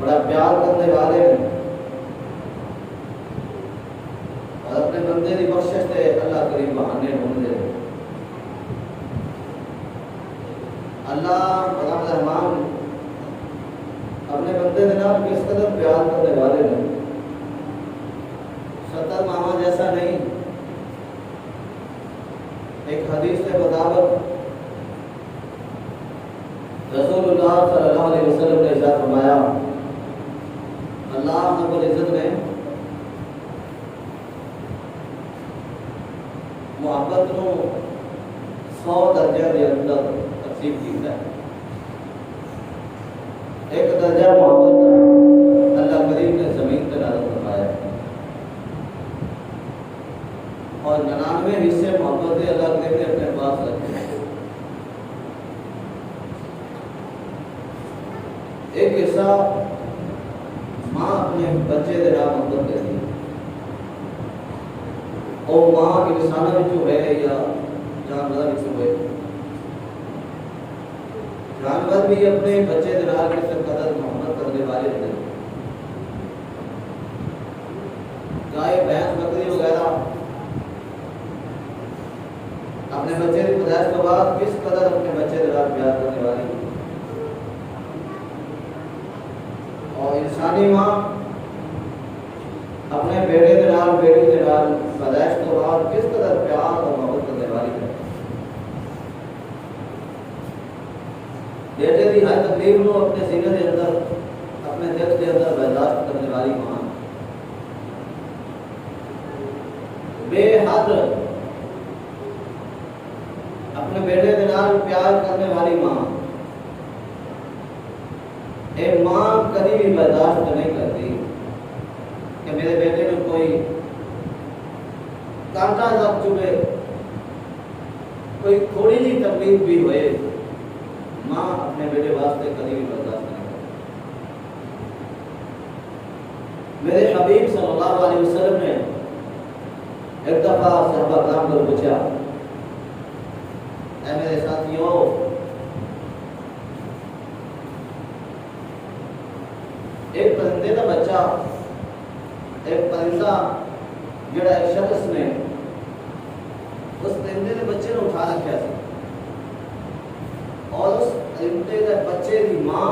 بڑا پیار کرنے والے ہیں اور اپنے بندے کی بخشش سے اللہ کریم بہانے ڈھونڈ دے. اللہ بڑا رحمان اپنے بندے کے نام کس قدر پیار کرنے والے ہیں. 70 ماما جیسا نہیں. ایک حدیث کے مطابق رسول اللہ صلی اللہ علیہ وسلم نے ارشاد فرمایا اللہ رب العزت نے محبت کو 100 درجے کے اندر تقسیم کیا ہے. ایک درجہ محبت اللہ کریم نے زمین پہ نازل فرمایا اور 99 حصے محبت اللہ کریم نے اپنے پاس رکھے. ایک حصہ ماں اپنے بچے کے نام محبت کرتی ہے اور ماں انسانوں میں ہے یا جانور ہوئے جانور بھی اپنے بچے کے نام کس قدر محبت کرنے والے ہوتے ہیں. گائے بھینس بکری وغیرہ اپنے بچے کی پیدائش کے بعد کس قدر اپنے بچے کے نام پیار کرنے والے ہیں. اور انسانی ماں اپنے بیٹے کے نال بیٹی کے نال پیدائش کے بعد کس قدر پیار اور محبت کرنے والی ہے. بیٹے کی ہر تکلیف کو اپنے سینے کے اندر اپنے دل کے اندر برداشت کرنے والی ماں بے حد اپنے بیٹے کے نال پیار کرنے والی ماں ایک ماں کبھی بھی برداشت نہیں کرتی کہ میرے بیٹے میں کوئی کانٹا لگ چکے کوئی تھوڑی سی تکلیف بھی ہوئے ماں اپنے بیٹے واسطے کبھی بھی برداشت نہیں کرتی. میرے حبیب صلی اللہ علیہ وسلم نے ایک دفعہ صحابہ کرام کو پوچھا اے میرے ساتھیوں ایک پرندے کا بچہ ایک پرندہ جڑا ایک شخص نے اس پرندے کے بچے کو اٹھا رکھا تھا اور اس پرندے کے بچے کی ماں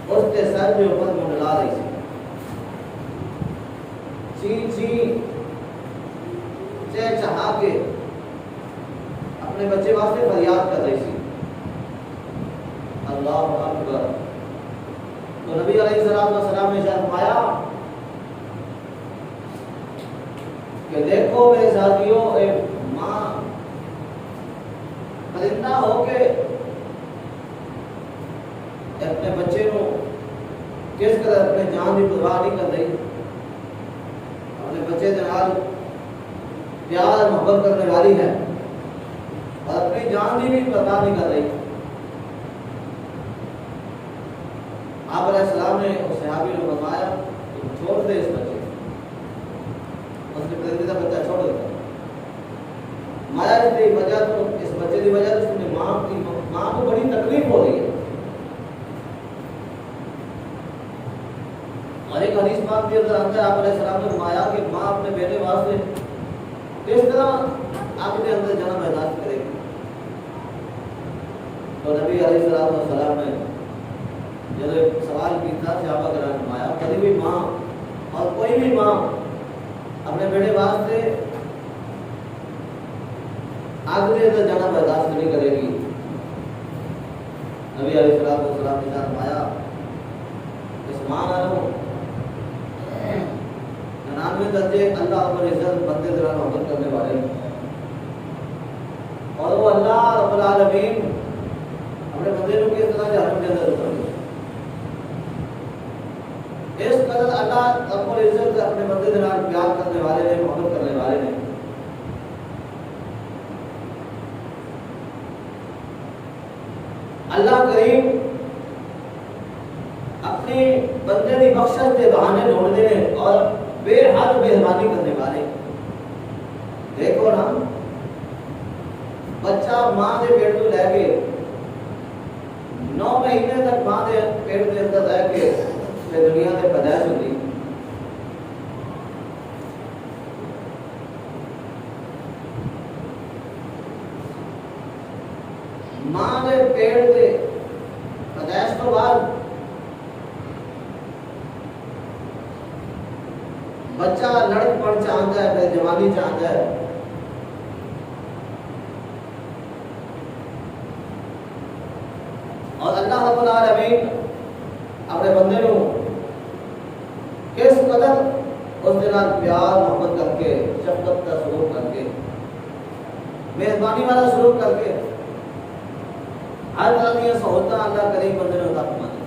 اس کے سر کے اوپر منڈلا رہی تھی. چین چین چہچہا کے اپنے بچے واسطے فریاد کر رہی تھی. اللہ اکبر. تو نبی علیہ السلام نے فرمایا کہ دیکھو میرے ساتھیوں ایک ماں پرندہ ہو کے اپنے بچے کو کس قدر اپنے جان کی پرواہ نہیں کر رہی اپنے بچے کے نال پیار محبت کرنے والی ہے اور اپنی جان کی بھی پرواہ نہیں کر رہی. آپ علیہ السلام نے اس صحابی نے فرمایا کہ چھوڑ دے اس بچے اس نے پرندے کا بچہ چھوڑ دیا. مایا کی وجہ تو اس بچے کی وجہ سے ماں کو بڑی تکلیف ہو رہی ہے. اور ایک حدیث پاک کے اندر آتا ہے آپ علیہ السلام نے فرمایا کہ ماں اپنے بیٹے واسطے کس طرح آپ کے اندر جنم برداشت کرے گی. تو نبی علیہ السلام نے جب سوال کیا صحابہ کرام نے فرمایا کبھی بھی ماں اور کوئی بھی ماں اپنے بیٹے واسطے آگے اندر جانا برداشت نہیں کرے گی. نبی علیہ السلام نے فرمایا اس ماں والوں 99 درجے اللہ رب العزت بندے سے محبت کرنے والے اور وہ اللہ رب العالمین اپنے بندے کو کس طرح جہنم کے اندر اتر دے. اس قدر اللہ رب العزت اپنے بندے کے نال پیار کرنے والے نے محبت کرنے والے نے. اللہ کریم اپنی بندے کی بخشش کے بہانے ڈھونڈتے ہیں اور بے حد مہربانی کرنے والے. دیکھو نا بچہ ماں کے پیٹ کو لے کے 9 مہینے تک ماں کے پیٹ کے اندر رہ کے بچہ لڑک پڑ چاہتا ہے پھر جوانی چاہتا ہے. اور اللہ رب العالمین اپنے بندے کو کس قدر اس کے نال پیار محبت کر کے شفقت کا سلوک کر کے مہربانی والا سلوک کر کے ہر طرح کی سہولت اللہ کریم بندے نے عطا فرمائی.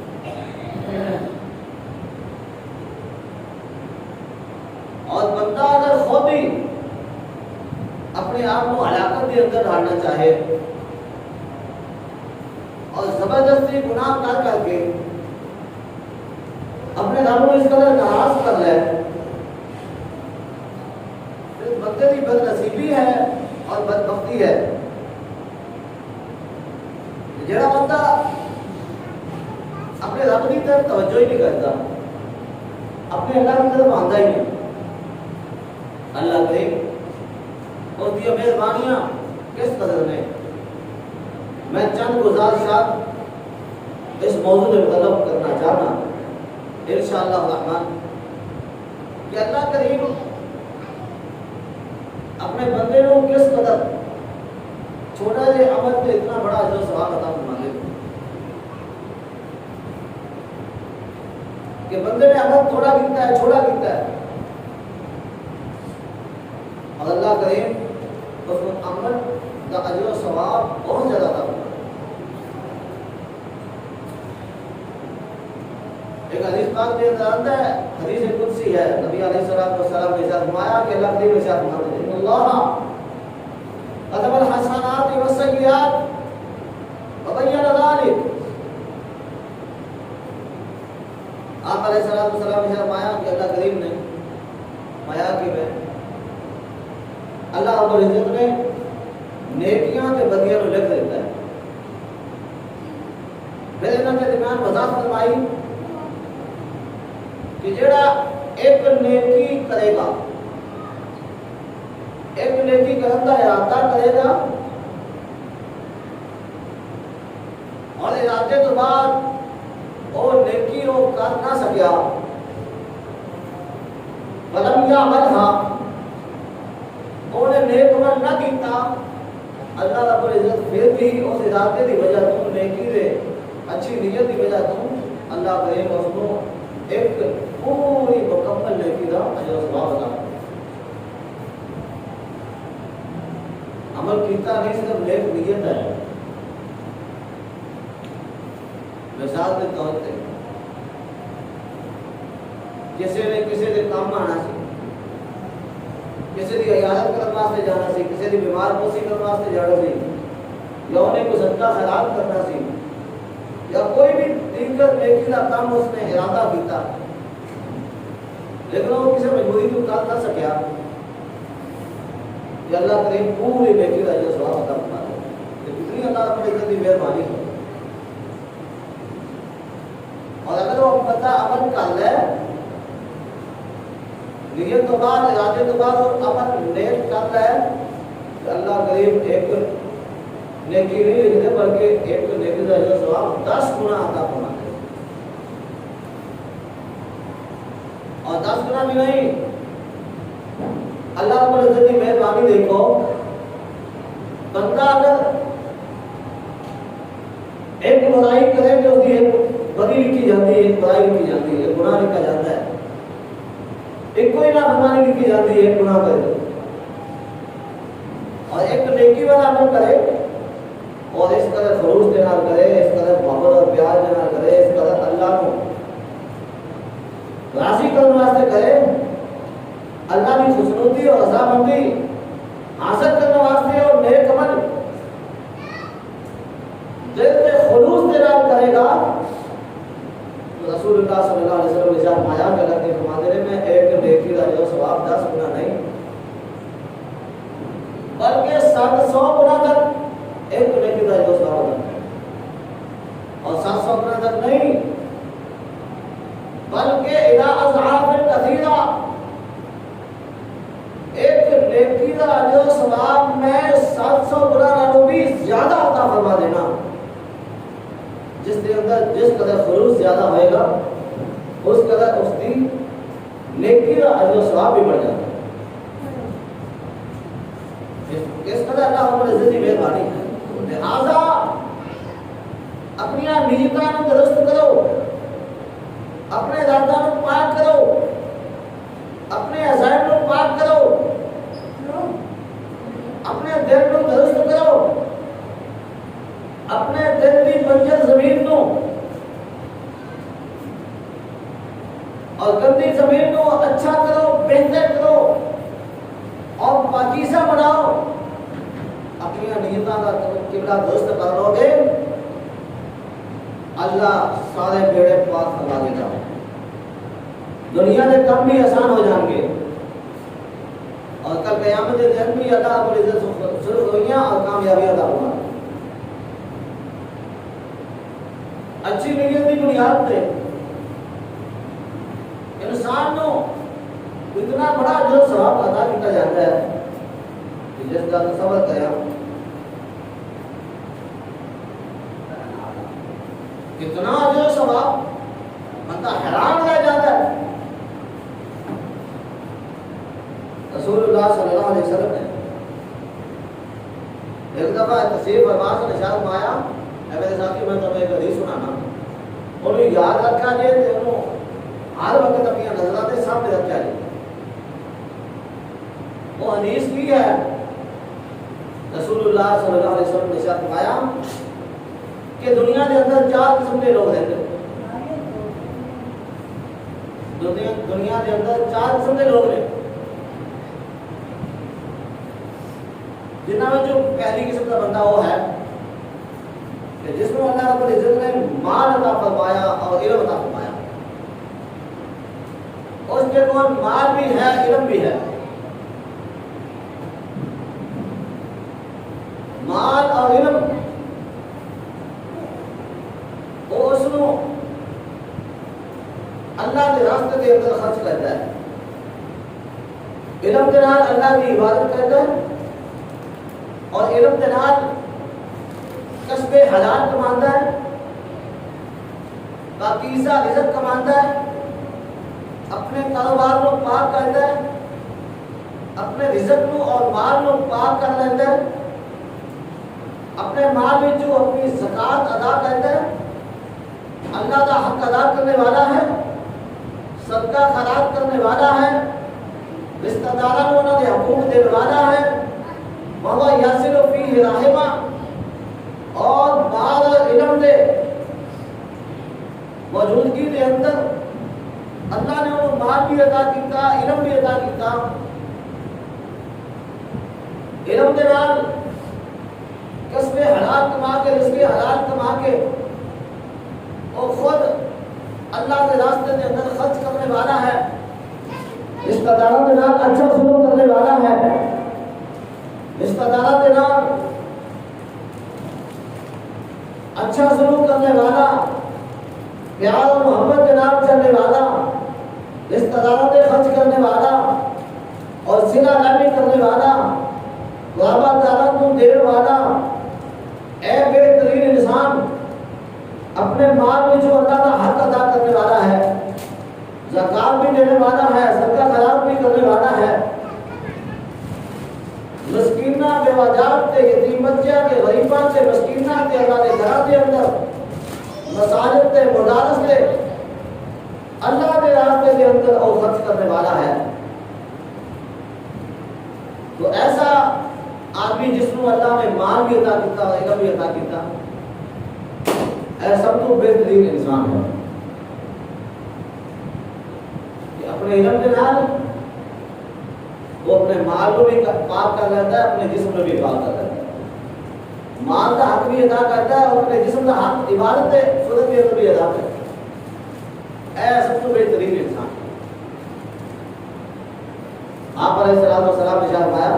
اور بندہ اگر خود ہی اپنے آپ کو ہلاکت کے اندر ڈالنا چاہے اور زبردستی گناہ کر کر کے اپنے رب کو اس قدر ناراض کر لے پھر بندے کی بد نصیبی ہے اور بدبختی ہے. جڑا بندہ اپنے رب کی طرف توجہ ہی نہیں کرتا اپنے اللہ کی طرف آتا ہی نہیں. اللہ کریم اور دی مہربانیاں کس قدر نے. میں چند گزارشات اس موضوع میں طلب کرنا چاہنا انشاءاللہ الرحمن کہ اللہ کریم اپنے بندے کو کس قدر چھوٹا جے عمل پہ اتنا بڑا اجر و ثواب عطا فرما دے کہ بندے نے عمل تھوڑا کیتا ہے چھوٹا کیتا ہے اور اللہ کریم اس عمل کا اجر و ثواب بہت زیادہ عطا فرما. ایک حدیث پاک میں آتا ہے حدیث قدسی ہے نبی علیہ الصلوۃ والسلام نے ارشاد فرمایا کہ اللہ کریم ارشاد فرماتے ہیں اللہ كتب الحسنات والسيئات وبين ذلك. آپ علیہ السلام نے فرمایا کہ اللہ کریم نے فرمایا کہ میں اللہ رب العزت نے نیکیاں تے بدیاں کو لکھ دیتا ہے. پھر انہوں نے درمیان وضاحت فرمائی کہ جڑا ایک نیکی کرے گا ایک نیکی کرن دا ارادہ کرے گا اور ارادے تو بعد وہ نیکی وہ کر نہ سکیا ولم یعملھا انہیں نیک عمل نہ کیتا اللہ رب العزت پھر بھی اس ارادے کی وجہ تو نیکی دے اچھی نیت کی وجہ تو اللہ کریم اس کو ایک پوری مکمل نیکی کا اجر و ثواب عطا کرے. عمل کیتا نہیں صرف نیک نیت ہے. مثال کے طور پہ کسی نے کسی کے کام آنا سی کسی کی عیادت کرنے واسطے جانا سی کسی کی بیمار پوسی کرنے واسطے جانا سی یا انہیں کوئی صدقہ خیرات کرنا سی یا کوئی بھی دیگر نیکی کا کام اس نے ارادہ کیتا لیکن وہ کسی مجبوری کو کر نہ سکیا کہ اللہ کریم پوری نیکی کا جو ثواب عطا فرما دے. کتنی اللہ رب العزت کی مہربانی ہے. اور اگر وہ بندہ عمل کر لے نیت تو بعد ارادے تو بعد وہ عمل نیک کر لے تو اللہ کریم ایک نیکی نہیں لکھتے بلکہ ایک نیکی کا جو ثواب 10 گنا عطا فرما دے. اور 10 گنا بھی نہیں اللہ رب العزت کی مہربانی دیکھو بندہ اگر ایک برائی کرے تو اس کی ایک بدی لکھی جاتی ہے ایک برائی لکھی جاتی ہے ایک گناہ لکھا جاتا ہے ایک کوئی نافرمانی لکھی جاتی ہے ایک گناہ کرے اور ایک نیکی والا عمل کرے اور اس قدر خلوص کے نال کرے اس قدر محبت اور پیار کے نال کرے اس قدر اللہ کو راضی کرنے واسطے کرے اللہ کی خوشنودی اور رضامندی حاصل کرنے واسطے اور نیک عمل دل سے خلوص کے نال کرے گا تو رسول اللہ صلی اللہ علیہ وسلم نے فرمایا کہ اللہ کے فرماتے میں ایک نیکی کا جو ثواب 10 گنا نہیں بلکہ 700 گنا تک ایک نیکی کا جو ثواب ہے اور 700 گنا تک نہیں بلکہ الى اضعاف کثیرہ ایک نیکی کا جو ثواب میں 700 گنا نالوں بھی زیادہ عطا فرما دینا. جس کے اندر جس قدر خلوص زیادہ ہوئے گا اس قدر اس کی نیکی اور اجر و ثواب بھی بڑھ جاتا ہے۔ اس قدر اللہ رب العزت کی مہربانی ہے۔ لہذا اپنی نیتاں کو درست کرو، اپنے ارادہ کو پاک کرو، اپنے عزائم کو پاک کرو، اپنے دل کو درست کرو، اپنے دل کی بنجر زمین کو اور گندی زمین کو اچھا کرو، بہتر کرو اور پاکیزہ بناؤ۔ اپنی نیتاں کا قبلہ درست کر لو گے، اللہ سارے بیڑے پاک فرما دے گا، دنیا کے کام بھی آسان ہو جائیں گے اور کل قیامت کے دن بھی اللہ رب العزت شروع ہوئیاں اور کامیابی عطا ہوگا۔ اچھی نیت کی بنیاد پہ انسان کو اتنا بڑا جو ثواب عطا کیا جاتا ہے کہ جس کا تصور کریں کتنا جو ثواب بندہ حیران رہ جاتا ہے۔ رسول اللہ صلی اللہ علیہ وسلم نے ایک دفعہ تصویر فرما سے نشان فرمایا، اے میرے ساتھی میں تمہیں ایک حدیث سنانا، انہوں یاد رکھا جائے کہ انہوں ہر وقت اپنی نظرات سامنے رکھا جائے۔ وہ حدیث کی ہے، رسول اللہ صلی اللہ علیہ وسلم نے نشان فرمایا کہ دنیا کے اندر 4 قسم کے لوگ رہتے ہیں۔ دنیا کے اندر 4 قسم کے لوگ رہتے ہیں، جنہاں میں جو پہلی قسم کا بندہ وہ ہے کہ جس میں اللہ رب العزت نے مال عطا فرمایا اور علم عطا فرمایا، اور اس کے کون مال بھی ہے علم بھی ہے۔ مال اور علم وہ اس کو اللہ کے راستے کے اندر خرچ کرتا ہے، علم کے نال اللہ کی عبادت کرتا ہے اور علم کے نال کسب حلال کماتا ہے، پاکیزہ رزق کماتا ہے، اپنے کاروبار کو پاک کرتا ہے، اپنے رزق کو اور مال کو پاک کر لیتا ہے، اپنے مال میں جو اپنی زکوٰۃ ادا کرتا ہے، اللہ کا حق ادا کرنے والا ہے، صدقہ خیرات کرنے والا ہے، رشتہ داروں کو انہوں نے حقوق دینے والا ہے، وہ یاسر فیہ رحمہ، اور بعد علم دے موجودگی کے اندر اللہ نے انہوں مال بھی عطا کیتا، علم بھی عطا کیتا۔ علم کے نال کسب حلال کما کے، رزق حلال کما کے اور خود اللہ کے راستے کے اندر خرچ کرنے والا ہے، رشتہ داروں کے نال اچھا سلوک کرنے والا ہے، رشتہ داروں کے نال اچھا سلوک کرنے والا، پیار اور محبت کے نام چلنے والا، رشتہ داروں پہ خرچ کرنے والا اور صلہ رحمی کرنے والا، قرابت داروں کو دینے والا، اے بہترین انسان اپنے مال میں جو اللہ کا حق ادا کرنے والا ہے، زکات بھی دینے والا ہے، صدقہ خیرات بھی کرنے والا ہے، مسکینہ بے وجات تے یتیم بچیاں کے غریباں تے مسکینہ تے اللہ کے گھراں دے اندر مساجد تے مدارس تے اللہ کے راستے کے اندر اور خرچ کرنے والا ہے۔ تو ایسا آدمی جس کو اللہ نے مال بھی عطا کیتا اور علم بھی عطا کیتا، ایسا تو بہترین انسان ہے کہ اپنے علم کے نال وہ اپنے مال کو بھی پاک کر لیتا ہے، اپنے جسم کو بھی پاک کر لیتا ہے، مال کا حق بھی ادا کرتا ہے اور اپنے جسم کا حق عبادت صورت بھی ادا کرتا ہے۔ اے سب سے بہترین انسان آپ علیہ السلام والسلام نے فرمایا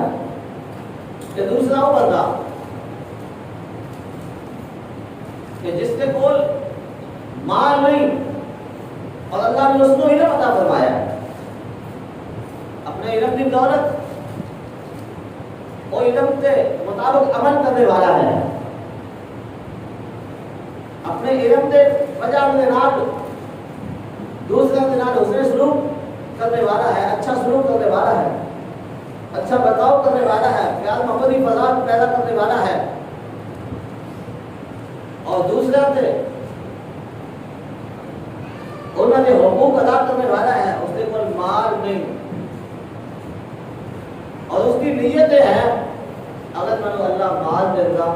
کہ دوسرا وہ بندہ کہ جس کے کول مال نہیں اور اللہ نے اس کو علم عطا فرمایا، اپنے علم کی دولت وہ علم کے مطابق عمل کرنے والا ہے، اپنے علم کے وجہ کے نال دوسرے کے نال حسن سلوک کرنے والا ہے، اچھا سلوک کرنے والا ہے، اچھا برتاؤ کرنے والا ہے، پیار محبت کی فضا پیدا کرنے والا ہے. اور دوسرا تھے انہوں نے حقوق ادا کرنے والا ہے، اس کے کوئی مال نہیں، اور اس کی نیتیں ہیں اگر میں نے اللہ مال دے گا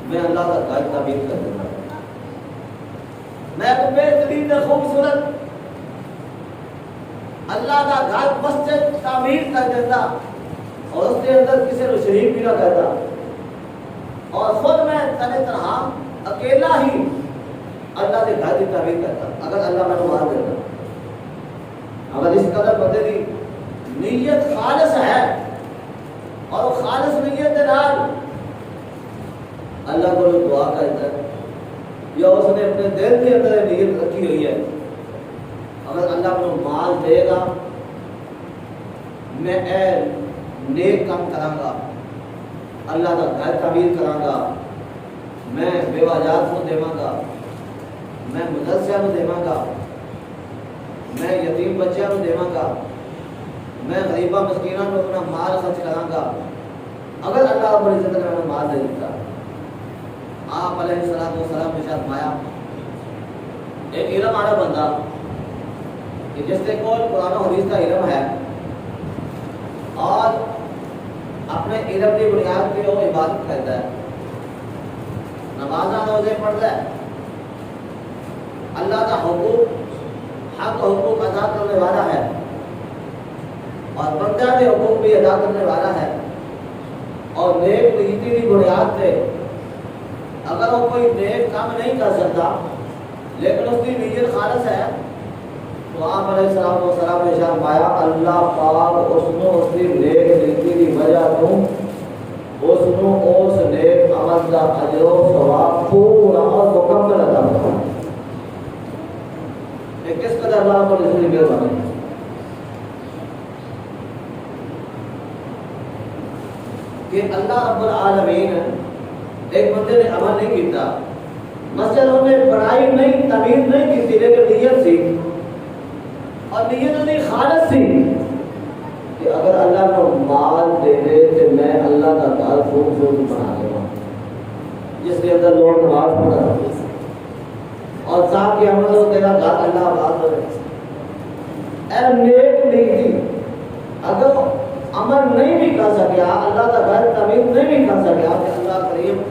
میں اللہ کا گھر تعمیر کر دوں گا، میں ایک بہترین خوبصورت اللہ کا گھر مسجد تعمیر کر دیتا اور اس کے اندر کسی کو شریک بھی نہ کرتا اور خود میں تنہا اکیلا ہی اللہ کے گھر کی تعمیر کرتا اگر اللہ میں مال دیتا. اگر اس قدر بندے کی نیت خالص ہے اور وہ خالص نیت کے نال اللہ کو دعا کرتا ہے یا اس نے اپنے دل کے اندر نیت رکھی ہوئی ہے اگر اللہ کو مال دے گا میں نیک کام کراں گا، اللہ کا گھر تعمیر کراں گا، میں بیوہ جات کو دیواں گا، میں مدرسے کو دیواں گا، میں یتیم بچیاں کو دیواں گا، میں غریبہ مسکیناں کو اپنا مال خرچ کراں گا اگر اللہ رب العزت نے ہمیں مال دے دیتا. آپ علیہ الصلوۃ والسلام نے ارشاد فرمایا ایک علم والا بندہ کہ جس کے کول قرآن و حدیث کا علم ہے اور اپنے علم کی بنیاد پہ وہ عبادت کرتا ہے، نماز روزے پڑھتا ہے، اللہ کا حق حقوق ادا کرنے والا ہے اور بندہ کے حقوق بھی ادا کرنے والا ہے اور نیک نیتی کی بنیاد پہ اگر وہ کوئی نیک کام نہیں کر سکتا لیکن اس کی نیت خالص ہے تو آپ علیہ السلام والسلام نے ارشاد فرمایا اللہ پاک اس نو اس کی نیک نیتی کی وجہ تو اس نو اس نیک عمل کا اجر و ثواب پورا اور مکمل عطا فرمائے. کس قدر اللہ پر اس کی مہربانی ہے کہ اللہ رب العالمین ایک بندے نے عمل نہیں کیتا، مسجد انہوں نے بنائی نہیں، تعمیر نہیں کی تھی لیکن نیت تھی اور نیت انہیں خالص تھی کہ اگر اللہ کو مال دے دے تو میں اللہ کا گھر خوبصورت بنا دوں گا جس کے اندر لوگ نماز پڑھا اور صاحب کے عمل ہو تیرا گھر اللہ آباد ہو اے نیک نیتی اگر عمل نہیں بھی کر سکیا اللہ کا گھر تعمیر نہیں بھی کر سکیا کہ اللہ کریم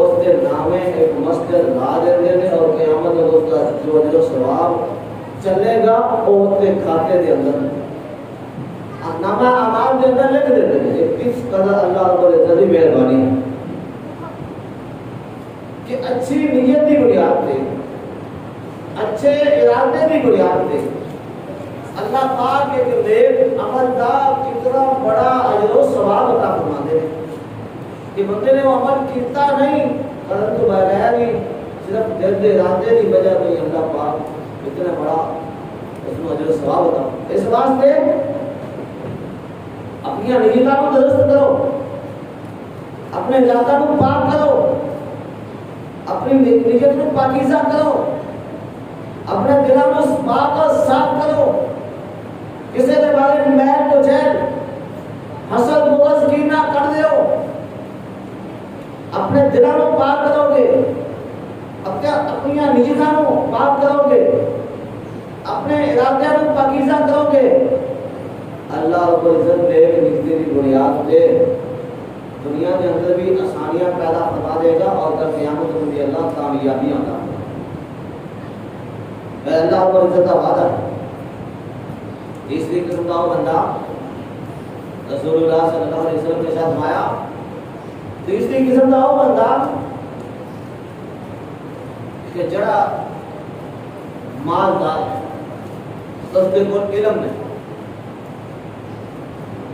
اس کے نامے ایک مسجد لا دیتے ہیں اور قیامت میں اس کا جو ثواب چلے گا وہ اس کے کھاتے کے اندر نامہ اعمال کے اندر لکھ دیتے ہیں. کس قدر اللہ رب العزت کی مہربانی ہے کہ اچھی نیت کی بنیاد پہ اچھے ارادے کی بنیاد پہ اللہ پاک کے نیک عمل کا کتنا بڑا اجر و ثواب عطا فرماتے ہیں کہ بندے نے وہ عمل کیتا نہیں پرنتو بغیر ہی صرف دل کے ارادے کی وجہ سے اللہ پاک اتنا بڑا اس کو اجر و ثواب عطا. اس واسطے اپنی نیتوں کو درست کرو، اپنے ارادہ کو پاک کرو، اپنی نیت کو پاکیزہ کرو، اپنے دلوں کو پاک اور صاف کرو، کسی کے بارے میں میل کو جیل حسد بغض کینہ کر دیو، اپنے دلوں کو پاک کرو گے، اپنی نیتوں کو پاک کرو گے، اپنے ارادے کو پاکیزہ کرو گے، اللہ رب العزت نے ایک نیتی کی بنیاد پہ دنیا کے اندر بھی آسانیاں پیدا فرما دے گا اور کل قیامت میں بھی اللہ کامیابی عطا فرمائے. اللہ رب العزت کا وعدہ ہے. تیسری قسم کا وہ بندہ رسول اللہ صلی اللہ علیہ وسلم کے ساتھ آیا. تیسری قسم کا وہ بندہ کہ جڑا مالدار اس کے کول علم نہیں.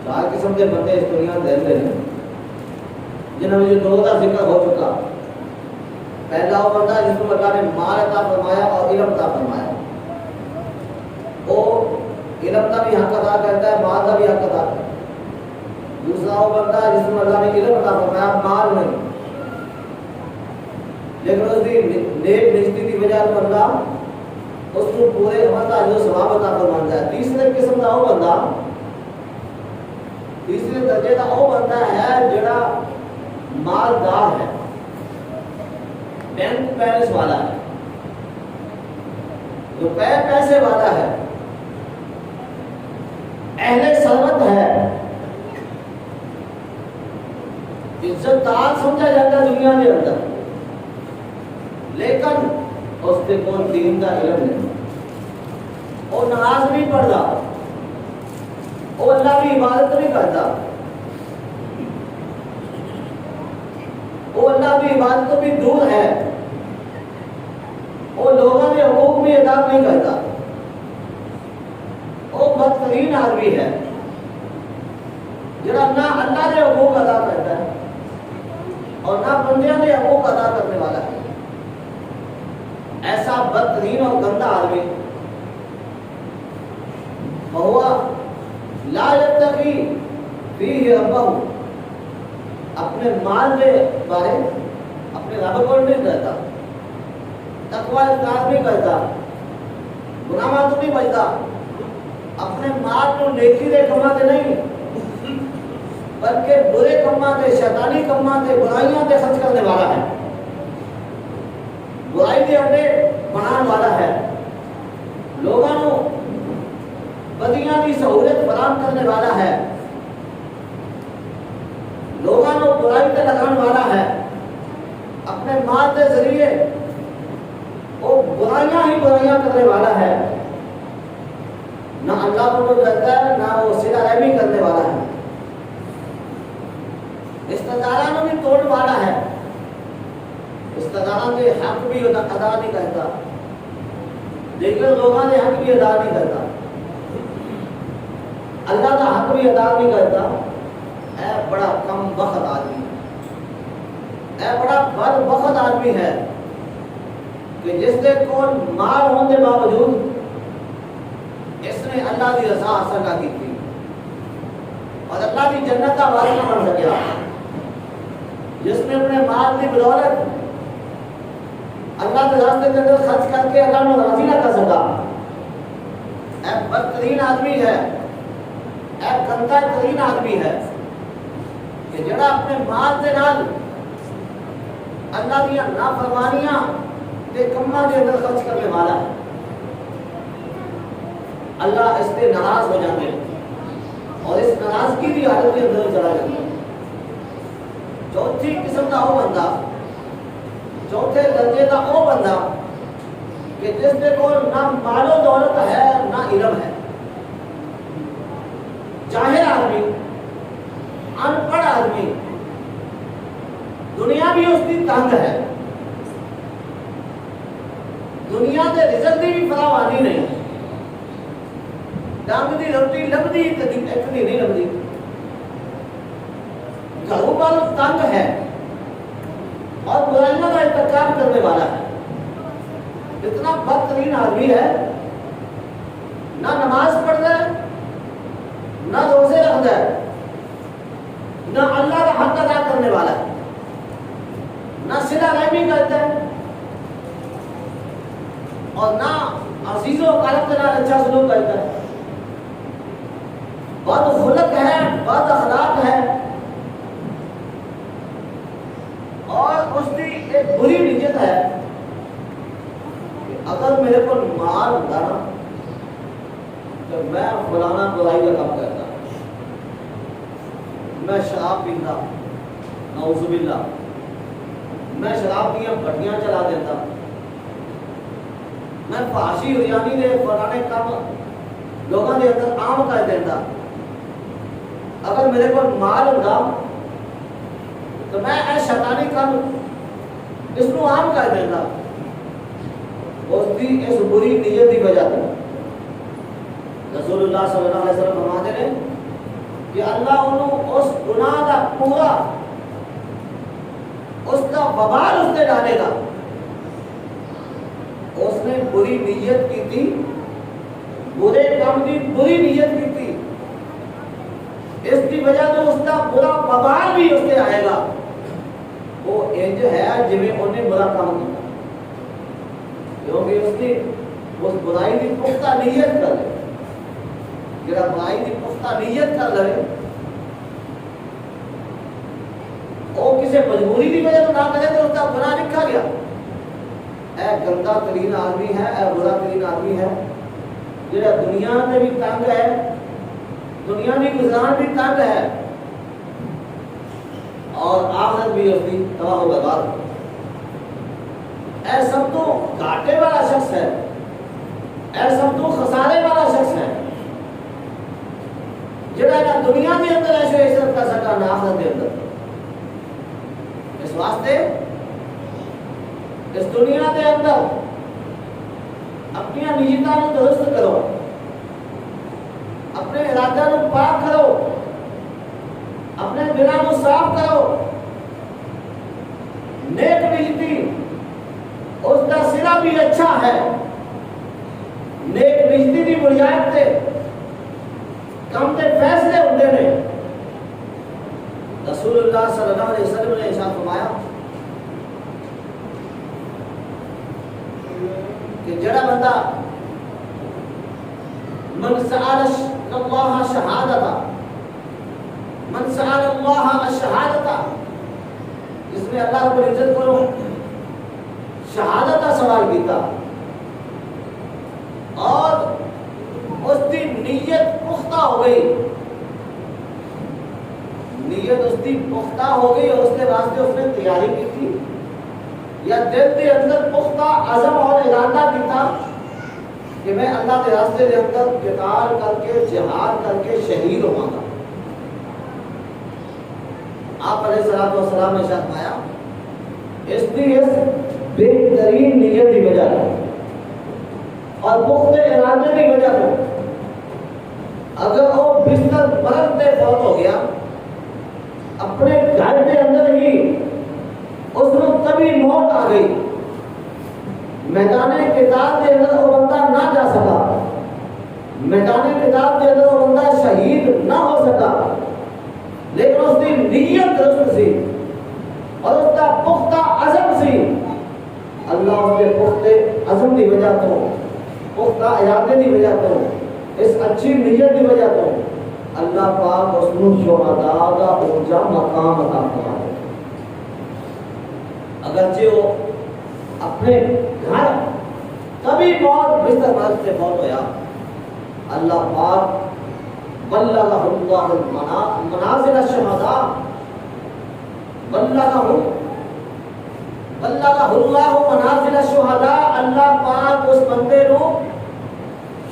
چار قسم کے بندے اس دنیا میں رہتے ہیں جنہوں میں جو دو کا ذکر ہو چکا. پہلا وہ بندہ جس کو اللہ نے مال عطا فرمایا اور علم عطا فرمایا، وہ علم کا بھی حق ادا کرتا ہے، مال کا بھی حق ادا کرتا ہے. دوسرا وہ بندہ جس کو اللہ نے علم عطا فرمایا مال نہیں، لیکن اس کی نیک نشتی کی وجہ سے بندہ اس کو پورے عمل کا جو ثواب عطا فرماندا ہے۔ تیسرے قسم دا وہ بندہ، تیسرے درجے دا وہ بندہ ہے جڑا مالدار ہے، بینک بیلنس والا ہے، روپے پیسے والا ہے، اہل ثروت ہے، عزت دار سمجھا جاتا ہے دنیا کے اندر، لیکن اس کے کول دین کا علم نہیں، وہ نماز نہیں پڑھتا، وہ اللہ کی عبادت نہیں کرتا، وہ اللہ کی عبادت تو بھی دور ہے، وہ لوگوں کے حقوق بھی ادا نہیں کرتا، وہ بدترین آدمی ہے جڑا نہ اللہ کے حقوق ادا کرتا ہے اور نہ بندیاں کے حقوق ادا کرنے والا ہے۔ ایسا بدترین اور گندا آدمی ہوا لا یتقی فیہ ربہ، اپنے مال کے بارے اپنے رب کو نہیں کرتا، تقوی اختیار نہیں کرتا، گناہ تو نہیں بچتا، اپنے مال کو نیکی دے کما کے نہیں بلکہ برے کما کے، شیطانی کما کے، برائیاں کے خرچ کرنے والا ہے، برائی کے اڈے بنانے والا ہے، لوگوں کو بدیاں کی سہولت فراہم کرنے والا ہے، لوگوں کو برائی پہ لگانے والا ہے، اپنے مال کے ذریعے وہ برائیاں ہی برائیاں کرنے والا ہے، نہ اللہ کو ڈرتا ہے نہ وہ صلہ رحمی کرنے والا ہے، رشتہ داروں بھی توڑ والا ہے، رشتہ داروں کے حق بھی ادا نہیں کرتا، دیگر لوگوں کے حق بھی ادا نہیں کرتا، اللہ کا حق بھی ادا نہیں کرتا، اے بڑا کم بخت آدمی، اے بڑا بد بخت آدمی ہے کہ جس کے کول مال ہونے کے باوجود اس نے اللہ کی رضا حاصل نہ کی تھی اور اللہ کی جنت کا وارث نہ بن سکیا، جس نے اپنے مال کی بدولت اللہ کے راستے کے اندر خرچ کر کے اللہ کو راضی نہ کر سکا، اے بدترین آدمی ہے، اے گندا ترین آدمی ہے کہ جڑا اپنے مال کے نال اللہ کی نافرمانیاں کے کماں کے اندر خرچ کرنے والا ہے، اللہ اس سے ناراض ہو جاتے ہیں اور اس ناراضگی کی حالت کے اندر چلا جاتا ہے۔ چوتھی قسم کا وہ بندہ، چوتھے درجے کا وہ بندہ کہ جس کے کو نہ مال و دولت ہے نہ علم ہے، جاہل آدمی، ان پڑھ آدمی، دنیا بھی اس کی تنگ ہے، دنیا کے رزق کی بھی فراوانی نہیں، ڈنگ کی روٹی لبھی ایک دی نہیں لبھی، گھروں پر تنگ ہے اور برائیوں کا ارتکاب کرنے والا ہے، اتنا بدترین آدمی ہے، نہ نماز پڑھتا ہے نہ روزے رکھتا ہے، نہ اللہ کا حق ادا کرنے والا ہے، نہ صلہ رحمی کرتا ہے اور نہ عزیز و اقارب کے ساتھ اچھا سلوک کرتا ہے، بد خلق ہے، بد اخلاق ہے اور اس کی ایک بری نیت ہے کہ اگر میرے کو مال ہوتا نا تو میں فلانا برائی کا کام کرتا، میں شراب پیتا، نعوذ باللہ، میں شراب کی بٹیاں چلا دیتا، میں فحاشی ریانی دے فلانے کام لوگوں کے اندر عام کر دیتا، اگر میرے کو مال ہوتا تو میں اے شیطانی کام اس کو عام کر دیتا، اس کی اس بری نیت کی وجہ سے رسول اللہ صلی اللہ علیہ وسلم فرماتے ہیں کہ اللہ انہوں اس گناہ کا پورا اس کا وبال اس نے ڈالے گا، اس نے بری نیت کی تھی، برے کام کی بری نیت کی تھی، اس کی وجہ سے اس کا برا وبال بھی اس سے آئے گا، وہ انج ہے جویں انہیں برا کام کیا، کیونکہ اس کی اس برائی کی پختہ نیت کر لے، جڑا برائی کی پختہ نیت کر لے وہ کسی مجبوری کی وجہ سے نہ کرے تو اس کا گناہ لکھا گیا۔ اے گندا ترین آدمی ہے، اے برا ترین آدمی ہے جڑا دنیا میں بھی تنگ ہے، دنیا میں گزارن بھی تنگ ہے اور آخرت بھی اس کی تباہ و برباد۔ اے سب تو گھاٹے والا شخص ہے، اے سب تو خسارے والا شخص ہے جڑا نہ دنیا کے اندر ایسے عزت کر سکا نہ آخرت کے اندر۔ اس واسطے اس دنیا کے اندر اپنی نیتاں کو درست کرو، اپنے ارادہ کو پاک کرو، اپنے دلوں کو صاف کرو۔ نیک نیتی اس کا سرا بھی اچھا ہے، نیک نیتی کی بنیاد سے کم کے فیصلے ہوتے ہیں۔ رسول اللہ صلی اللہ علیہ وسلم نے ارشاد فرمایا کہ جڑا بندہ من سأل اللہ شہادتا، من سأل اللہ الشہادتا، جس نے اللہ رب العزت کو شہادت کا سوال کیتا اور اس کی نیت پختہ ہو گئی، نیت اس کی پختہ ہو گئی اور اس کے واسطے اس نے تیاری کی تھی یا دل کے اندر پختہ عزم اور ارادہ کیتا کہ میں اللہ کے راستے کے اندر قتال کر کے جہاد کر کے شہید ہوں گا۔ آپ علیہ الصلوۃ والسلام نے ارشاد فرمایا اس کی اس بہترین نیت کی وجہ سے اور پختہ ارادے کی وجہ سے اگر وہ بستر مرگ میں فوت ہو گیا، اپنے گھر کے اندر ہی اس کو کبھی موت آ گئی، میدان قتال کے اندر وہ بندہ نہ جا سکا، میدان قتال کے اندر وہ بندہ شہید نہ ہو سکا، لیکن اس کی نیت درست سی اور اس کا پختہ عزم سی، اللہ اس کے پختہ عزم کی وجہ تو، پختہ ارادے کی وجہ تو، اس اچھی نیت کی وجہ تو اللہ پاک اس کو شہداء کا اونچا مقام عطا فرمائے۔ اگرچہ وہ اپنے گھر کبھی موت بستر مرگ سے موت ہویا، اللہ پاک بلغہ اللہ منازل الشہداء، بلغہ اللہ منازل الشہداء، اللہ پاک اس بندے کو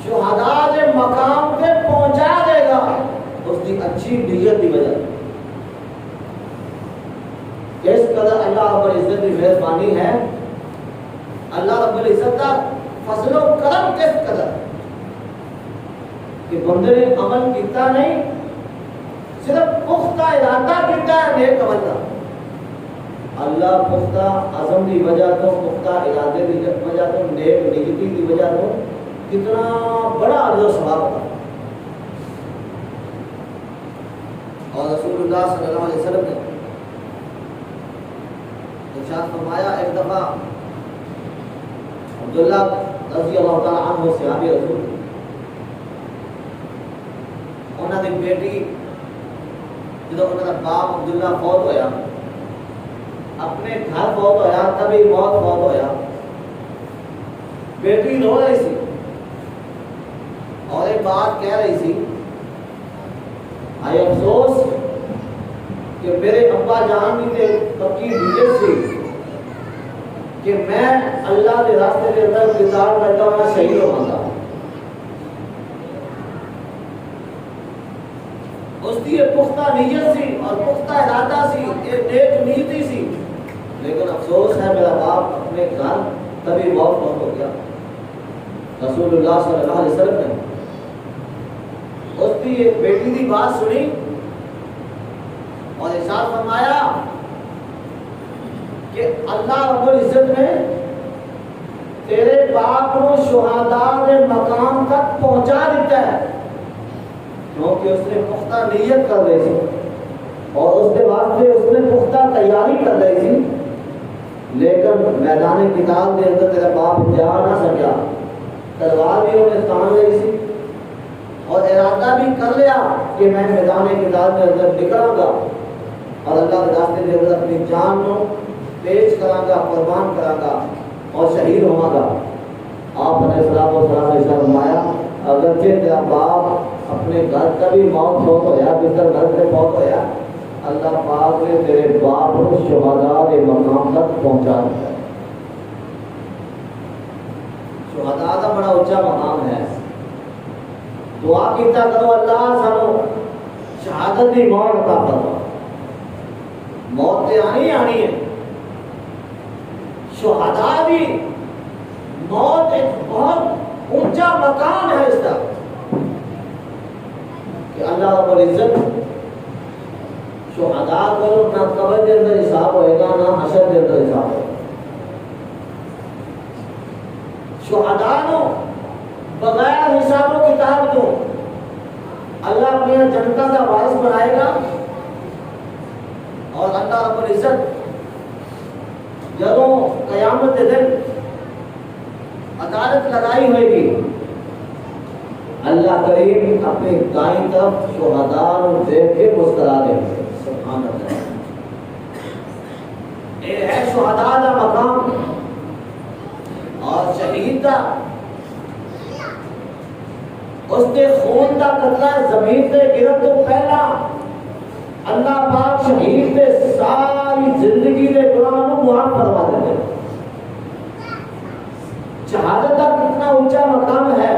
شہداء کے مقام پہ پہنچا دے گا اس کی اچھی نیت کی وجہ۔ اس قدر اللہ رب العزت کی مہربانی ہے، اللہ رب العزت کا فضل و کرم کس قدر کہ بندے نے عمل کیتا نہیں، صرف پختہ ارادہ کیتا ہے نیک عمل کا، اللہ پختہ عزم کی وجہ تو، پختہ ارادے کی وجہ تو، نیک نیتی کی وجہ تو کتنا بڑا اجر و ثواب ہوتا۔ اور رسول اللہ صلی اللہ علیہ وسلم نے ارشاد فرمایا، ایک دفعہ عبداللہ رضی اللہ تعالیٰ عنہ صحابی رسول، انہوں نے بیٹی جب انہوں کا باپ عبداللہ فوت ہویا، اپنے گھر فوت ہویا، تبھی موت فوت ہویا، بیٹی رو رہی سی اور ایک بات کہہ رہی سی، آئے افسوس کہ میرے ابا جان بھی تے پکی نیت سی کہ میں اللہ کے راستے کے اندر قتال کرتا ہوں، میں شہید ہوں گا۔ اس کی ایک پختہ نیت سی اور پختہ ارادہ سی، ایک نیک نیتی سی، لیکن افسوس ہے میرا باپ اپنے گھر تبھی موت ہو گیا۔ رسول اللہ صلی اللہ علیہ وسلم نے اس کی بیٹی کی بات سنی اور ارشاد فرمایا کہ اللہ رب العزت نے تیرے باپ کو شہداء کے مقام تک پہنچا دیتا ہے، کیونکہ اس نے پختہ نیت کر رہی تھی اور اس کے واسطے اس نے پختہ تیاری کر رہی تھی، لیکن میدان قتال کے اندر تیرا باپ جا نہ سکیا، تلوار بھی انہیں تان لی سی اور ارادہ بھی کر لیا کہ میں میدان قتال کے اندر نکلاں گا اور اللہ کے راستے کے اندر اپنی جان کو پیش کراں گا، قربان کراں گا اور شہید ہوا گا۔ آپ علیہ السلام نے فرمایا اگرچہ تیرا باپ اپنے گھر کا بھی موت فوت ہویا، بستر گھر سے فوت ہویا، اللہ پاک نے تیرے باپ کو شہداء کے مقام تک پہنچا دیا۔ شہداء کا بڑا اونچا مقام ہے۔ دعا کیتا کرو اللہ سانو شہادت کی موت عطا فرما۔ موت تے آنی آنی ہے، شہداء بھی موت ایک بہت اونچا مقام ہے اس کا کہ اللہ رب العزت شہداء کو نہ قبر کے اندر حساب ہوئے گا نہ حشر کے اندر حساب ہوئے گا۔ شہداء کو بغیر حساب و کتاب تو اللہ اپنی جنتا کا وارث بنائے گا اور اللہ رب العزت جب قیامت کے دن عدالت لگائی ہوئے گی، اللہ کریم اپنی دائیں طرف شہداء کو دیکھ کے مسکرا دیں گے۔ سبحان اللہ، یہ ہے شہداء کا مقام۔ اور شہید کا اس کے خون کا قطرہ زمین سے گرد تو پہلا اللہ پاک شہید کے ساری زندگی کے گناہوں کو معاف فرما دیتے ہیں۔ شہادت کا کتنا اونچا مقام ہے،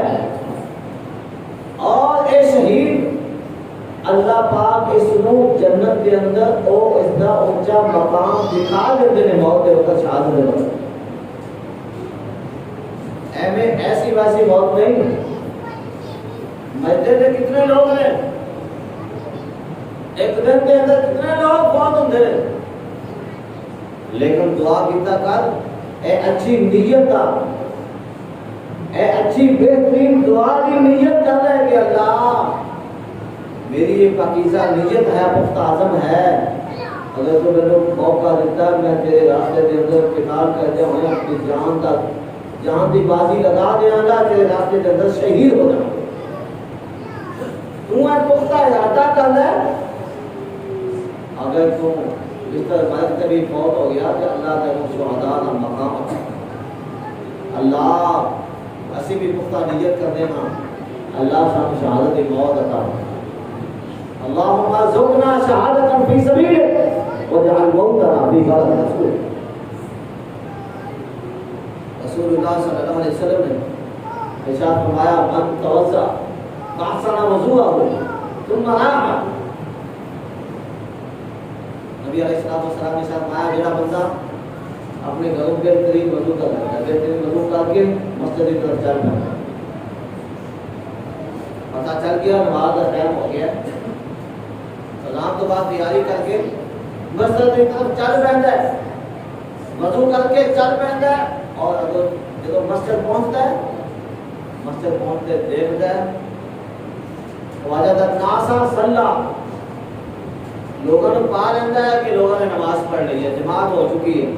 اور اے شہید اللہ پاک اس نو جنت کے اندر او اس کا اونچا مقام دکھا دیتے ہیں موت کے وقت، شہادت کے وقت۔ ایسی ویسی موت نہیں۔ مرتے تھے کتنے لوگ ہیں، ایک دن کے اندر کتنے لوگ بہت ہوتے ہیں، لیکن دعا کیتا کر اے اچھی نیت کا، اے اچھی بہترین دعا کی نیت کر رہے کہ اللہ میری یہ پاکیزہ نیت ہے، پختہ عزم ہے، اگر تو میں نے موقع دیتا ہے میں تیرے راستے کے اندر قتال کر دیا ہوں، اپنی جان کی بازی لگا دیا گا، تیرے راستے کے اندر شہید ہو جاؤں۔ تو ایک پختہ ارادہ کر لے، اگر تو اس طرح مرد کبھی فوت ہو گیا کہ اللہ تعالیٰ شہداء کا مقام، اللہ اسی بھی پختہ نیت کر دینا اللہ شان شہادت کی موت عطا۔ اللہم ارزقنا شہادتا فی سبیلک واجعل موتنا فی بلد رسولک۔ رسول اللہ صلی اللہ علیہ وسلم نے ارشاد فرمایا من توضأ فاحسن وضوءه ثم راح، نبی علیہ السلام نے فرمایا جڑا بندہ اپنے گھروں کے بہترین وضو کر لیتا ہے، بہترین وضو کر کے مسجد کی طرف چل پڑتا ہے، پتہ چل گیا نماز کا ٹائم ہو گیا، سلام کے بعد تیاری کر کے مسجد کی طرف چل پڑتا ہے، وضو کر کے چل پڑتا ہے، اور اگر جب مسجد پہنچتا ہے، مسجد پہنچتے دیکھتا ہے وجد الناس صلی، لوگوں نے پا لیتا ہے کہ لوگوں نے نماز پڑھ لی ہے، جماعت ہو چکی ہے،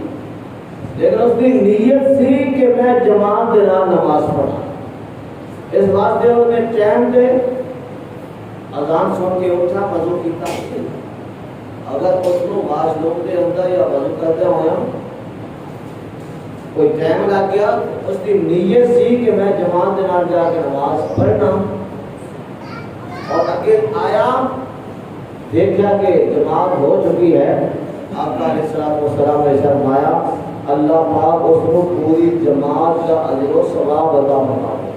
لیکن اس کی نیت سی کہ میں جماعت کے نام نماز پڑھا، اس واسطے انہوں نے ٹائم دے اذان سن کے اٹھا، وضو کیتا۔ اگر اس کو واش روم کے اندر یا وضو کرتے ہوئے کوئی ٹائم لگ گیا، اس کی نیت سی کہ میں جماعت کے نام جا کے نماز پڑھنا، اور اگر آیا دیکھا کہ جماعت ہو چکی ہے، آقا علیہ السلام نے فرمایا اللہ پاک اس کو پوری جماعت کا اجر و ثواب عطا فرمائے۔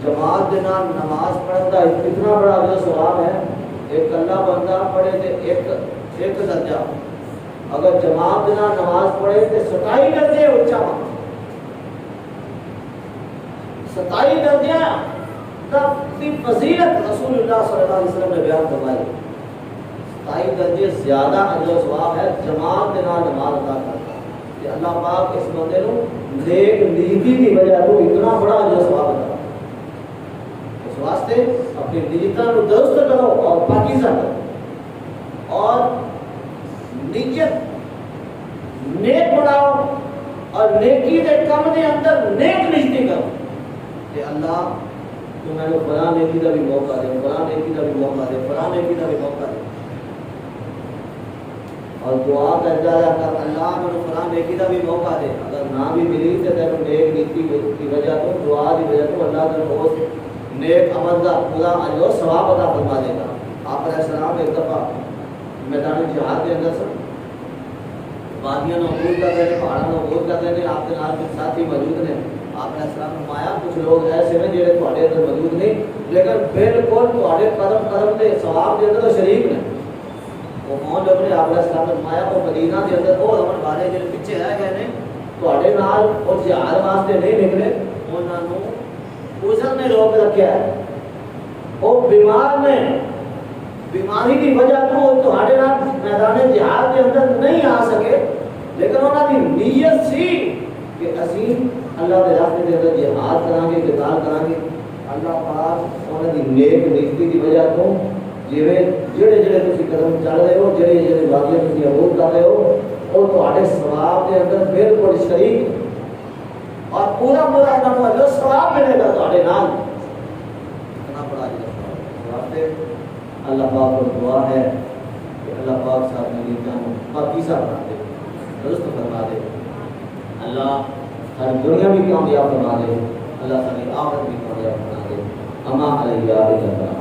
جماعت کے نام نماز پڑھنا اتنا بڑا اجر و ثواب ہے، ایک اللہ بندہ پڑھے تو ایک درجہ، اگر جماعت کے نام نماز پڑھے تو 27 درجے اونچا، 27 درجہ کی فضیلت رسول اللہ صلی اللہ علیہ وسلم نے بیان فرمائی۔ 27 درجے زیادہ اجر و ثواب ہے جماعت کے نام نماز ادا کرتا کہ اللہ پاک اس بندے کو نیک نیتی کی وجہ تو اتنا بڑا اجر و ثواب عطا۔ اس واسطے اپنی نیتوں کو درست کرو اور پاکیزہ کرو، اور نیت نیک بناؤ، اور نیکی کے کام کے اندر نیک نیتی کرو۔ کہ اللہ تو میں نے فلاں نیکی کا بھی موقع دے، فلاں نیکی کا بھی موقع دے، فلاں نیکی کا بھی موقع دے، اور دعا کرتا رہا کر اللہ میں نے فلاں نیکی کا بھی موقع دے، اگر نہ بھی ملی تو تیرے نیک نیکی کی وجہ تو دعا کی وجہ تو اللہ تیرے اس نیک عمل کا پورا اجر و ثواب عطا فرما دے گا۔ آپ علیہ السلام ایک دفعہ میدان جہاد کے اندر سن وادیاں عبور کر رہے ہیں، پہاڑوں عبور کر رہے ہیں، آپ کے نال کچھ ساتھی موجود نے۔ آپ علیہ السلام نے فرمایا کچھ لوگ ایسے ہیں جڑے تھوڑے اندر موجود نہیں لیکن بالکل تھوڑے قدم قدم کے ثواب کے اندر شریک نے۔ وہ کون لوگ نے؟ آپ علیہ السلام نے فرمایا وہ مدینہ کے اندر وہ رمن والے جڑے پیچھے رہ گئے نے تھوڑے نال اور جہاد واسطے نہیں نکلے، انہاں نوں عذر نے روک رکھا ہے، وہ بیمار نے، بیماری کی وجہ تو وہ تھوڑے نال میدان جہاد کے اندر نہیں آ سکے، لیکن انہوں کی نیت سی کہ اسی اللہ کے راستے کے اندر جہاد کریں گے، قتال کریں گے۔ اللہ پاک انہوں کی نیک نیتی کی وجہ تو جڑے جڑے تسی قدم چل رہے ہو، جڑے جڑے واقعے تسی عبور کر رہے ہو، وہ تھوڑے ثواب کے اندر بالکل شریک اور پورا پورا انہوں کو ثواب ملے گا تھوڑے نال۔ اتنا بڑا ثواب ہے۔ اللہ پاک کو دعا ہے کہ اللہ پاک صاحب نے نیتوں پاکیزہ بنا دے، درست فرما دے، اللہ ہر دنیا بھی کامیاب بنا دے، اللہ ساری آخرت بھی کامیاب بنا دے۔ اما علیہ